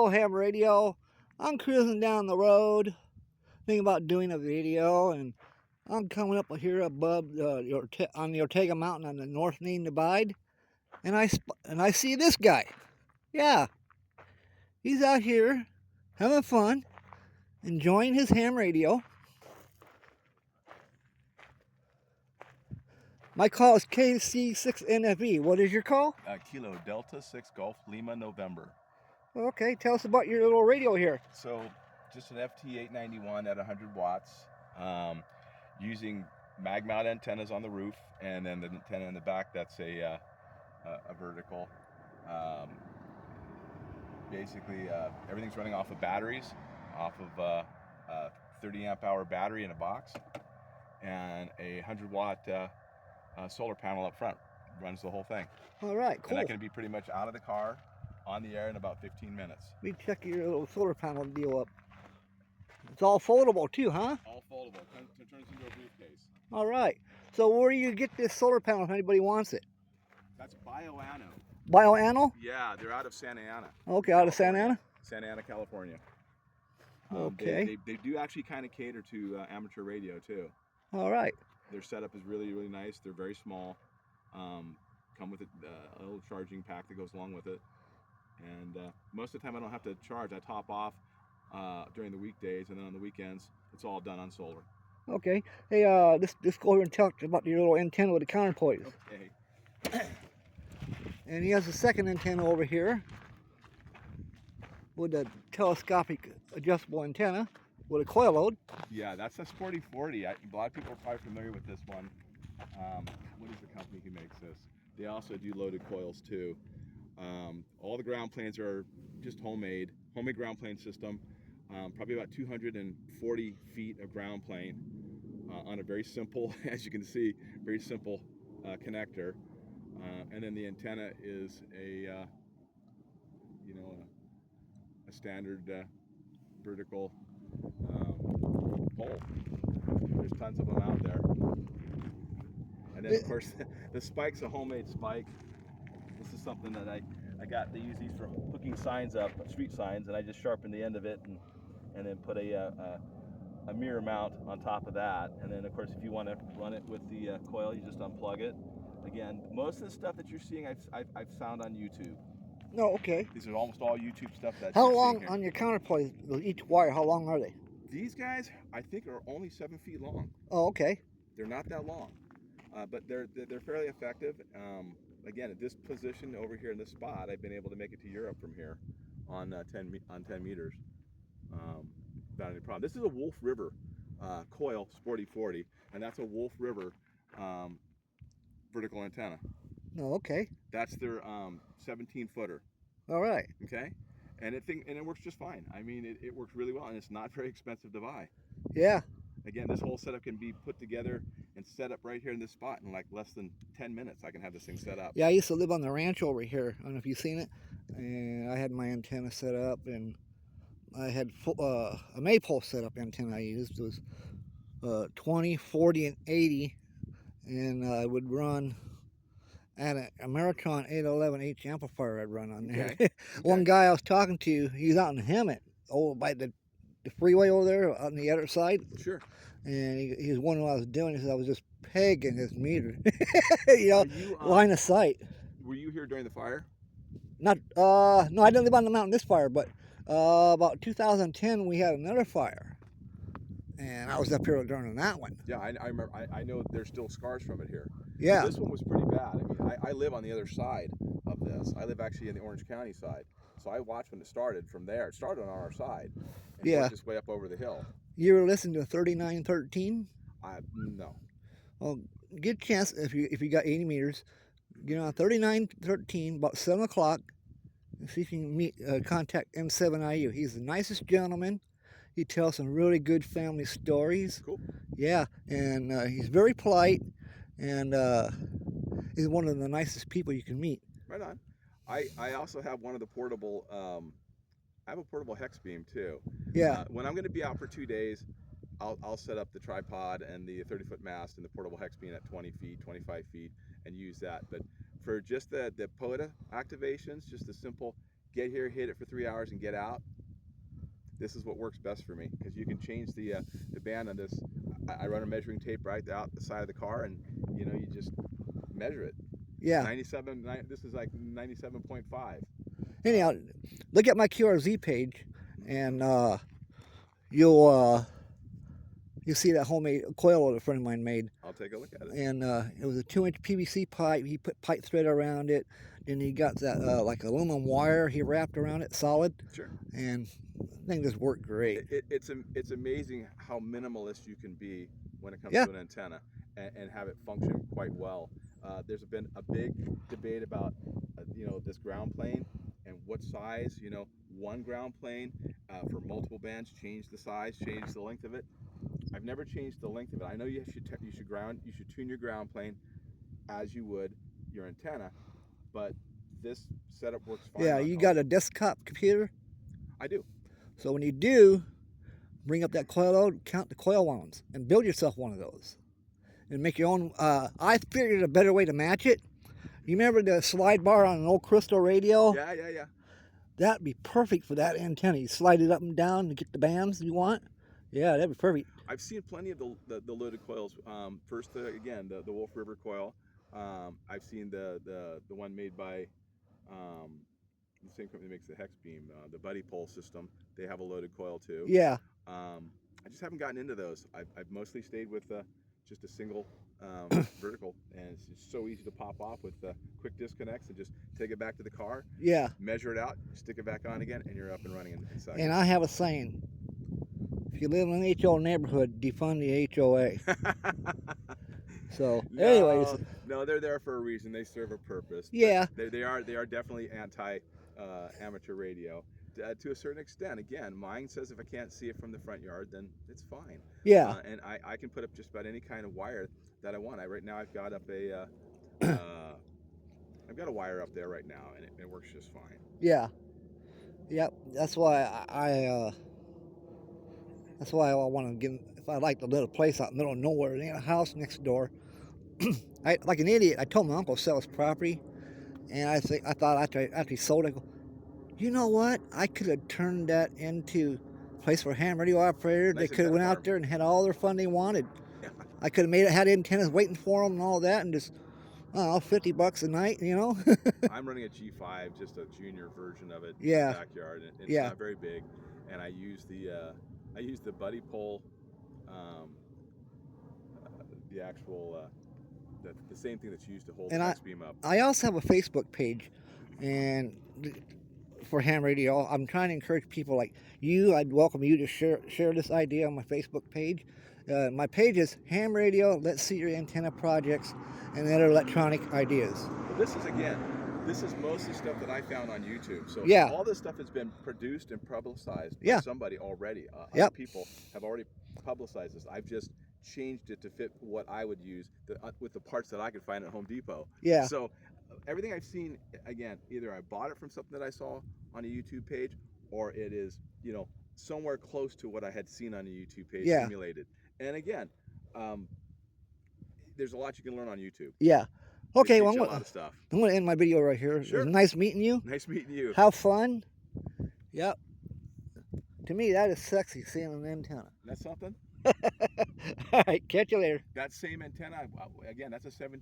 Hello, Ham Radio. I'm cruising down the road, thinking about doing a video, and I'm coming up here above on the Ortega Mountain on the North Main Divide, and I see this guy. Yeah, he's out here having fun, enjoying his ham radio. My call is KC6NFE. What is your call? Kilo Delta 6 Golf Lima November. Okay, tell us about your little radio here. So just an FT891 at 100 watts, using mag mount antennas on the roof, and then the antenna in the back, that's a vertical. Basically, everything's running off of batteries, off of a 30 amp hour battery in a box, and a 100 watt solar panel up front runs the whole thing. All right, cool. And that can be pretty much out of the car, on the air in about 15 minutes. Let me check your little solar panel deal up. It's all foldable too, huh? All foldable. It turns into a briefcase. All right. So where do you get this solar panel if anybody wants it? That's BioAnno. BioAnno? Yeah, they're out of Santa Ana. Okay, out of Santa Ana? Santa Ana, California. Okay. They do actually kind of cater to amateur radio too. All right. Their setup is really, really nice. They're very small. Come with a little charging pack that goes along with it. And most of the time I don't have to charge. I top off during the weekdays, and then on the weekends it's all done on solar. Okay. Hey, let's go over and talk about your little antenna with the counterpoise. Okay. And he has a second antenna over here with a telescopic adjustable antenna with a coil load. Yeah, that's a Sporty 40. A lot of people are probably familiar with this one. What is the company who makes this? They also do loaded coils too. All the ground planes are just homemade ground plane system. Probably about 240 feet of ground plane on a very simple, as you can see, very simple connector. And then the antenna is a standard vertical pole. There's tons of them out there. And then of course the spike's a homemade spike. This is something that I got. They use these for hooking signs up, street signs, and I just sharpened the end of it and then put a mirror mount on top of that. And then of course if you want to run it with the coil, you just unplug it. Again, most of the stuff that you're seeing I've found on YouTube. No, okay. These are almost all YouTube stuff. How long on your counterpoise, each wire, how long are they? These guys, I think, are only 7 feet long. Oh, okay. They're not that long, but they're fairly effective. Again, at this position over here in this spot, I've been able to make it to Europe from here on 10 meters without any problem. This is a Wolf River coil Sporty 40, and that's a Wolf River vertical antenna. Oh, okay. That's their 17 footer. All right. Okay, and it works just fine. I mean, it works really well, and it's not very expensive to buy. Yeah. Again, this whole setup can be put together and set up right here in this spot in like less than 10 minutes. I can have this thing set up. Yeah, I used to live on the ranch over here. I don't know if you've seen it. And I had my antenna set up, and I had a maypole setup antenna I used. It was 20, 40, and 80, and I would run at a Ameritron 811 H amplifier. I'd run on there. Okay. One guy I was talking to, he's out in Hemet, over by the freeway over there on the other side. Sure. And he was wondering what I was doing. He said I was just pegging his meter, line of sight. Were you here during the fire? Not, no, I didn't live on the mountain this fire, but about 2010 we had another fire, and I was up here during that one. Yeah, I remember. I know there's still scars from it here. Yeah. This one was pretty bad. I mean, I live on the other side of this. I live actually in the Orange County side, so I watched when it started from there. It started on our side, and yeah, worked its way up over the hill. You ever listened to 3913? No. Well, get a chance if you got 80 meters. Get on 3913 about 7 o'clock. And see if you can contact M7IU. He's the nicest gentleman. He tells some really good family stories. Cool. Yeah, and he's very polite, and he's one of the nicest people you can meet. Right on. I also have one of the portable. I have a portable hex beam too. Yeah. When I'm going to be out for 2 days, I'll set up the tripod and the 30-foot mast and the portable hex beam at 20 feet, 25 feet, and use that. But for just the pota activations, just a simple get here, hit it for 3 hours, and get out, this is what works best for me, because you can change the band on this. I run a measuring tape right out the side of the car, and you just measure it. Yeah. 97. This is like 97.5. Anyhow, look at my QRZ page, and you'll see that homemade coil that a friend of mine made. I'll take a look at it. And it was a 2-inch PVC pipe. He put pipe thread around it. Then he got that like aluminum wire he wrapped around it, solid. Sure. And I think this worked great. It's amazing how minimalist you can be when it comes Yeah. to an antenna, and have it function quite well. There's been a big debate about this ground plane and what size. One ground plane for multiple bands, change the size, change the length of it. I've never changed the length of it. I know you should tune your ground plane as you would your antenna, but this setup works fine. Yeah, you got a desktop computer? I do. So when you do, bring up that coil load, count the coil wounds, and build yourself one of those. And make your own. I figured a better way to match it. You remember the slide bar on an old Crystal radio? Yeah. That'd be perfect for that antenna. You slide it up and down to get the bands you want. Yeah, that'd be perfect. I've seen plenty of the loaded coils. First, again, the Wolf River coil. I've seen the one made by the same company that makes the hex beam, the Buddy Pole system. They have a loaded coil too. Yeah. I just haven't gotten into those. I've mostly stayed with just a single vertical, and it's just so easy to pop off with quick disconnects and just take it back to the car. Yeah. Measure it out, stick it back on again, and you're up and running in seconds. And I have a saying: if you live in an HOA neighborhood, defund the HOA. So, anyways. No, they're there for a reason. They serve a purpose. Yeah. They are definitely anti amateur radio to a certain extent. Again, mine says if I can't see it from the front yard, then it's fine. Yeah. And I can put up just about any kind of wire that I want. Right now I've got up a I've got a wire up there right now, and it works just fine. Yeah. Yep. That's why I want to get. If I like to live a place out in the middle of nowhere, there ain't a house next door. Like an idiot, I told my uncle to sell his property, and I thought after he sold it, I go, you know what? I could have turned that into a place for ham radio operators. Nice They could have went farm. out there and had all their fun they wanted. I could have made it, had antennas waiting for them and all that, and just, I don't know, $50 a night, I'm running a G5, just a junior version of it Yeah. in the backyard. And it's Yeah. not very big, and I use the Buddy Pole, the actual the same thing that's used to hold the hex beam up. I also have a Facebook page, and for ham radio, I'm trying to encourage people like you. I'd welcome you to share this idea on my Facebook page. My page is Ham Radio. Let's see your antenna projects and other electronic ideas. Well, this is mostly stuff that I found on YouTube. So Yeah. all this stuff has been produced and publicized by Yeah. somebody already. Other Yep. people have already publicized this. I've just changed it to fit what I would use with the parts that I could find at Home Depot. Yeah. So everything I've seen, again, either I bought it from something that I saw on a YouTube page, or it is, somewhere close to what I had seen on a YouTube page, Yeah. simulated. And again, there's a lot you can learn on YouTube. Yeah. Okay, It well, teaches you a lot of stuff. I'm going to end my video right here. Sure. It was nice meeting you. Nice meeting you. Have fun. Yep. To me, that is sexy, seeing an antenna. That's something. All right, catch you later. That same antenna, again, that's a 17.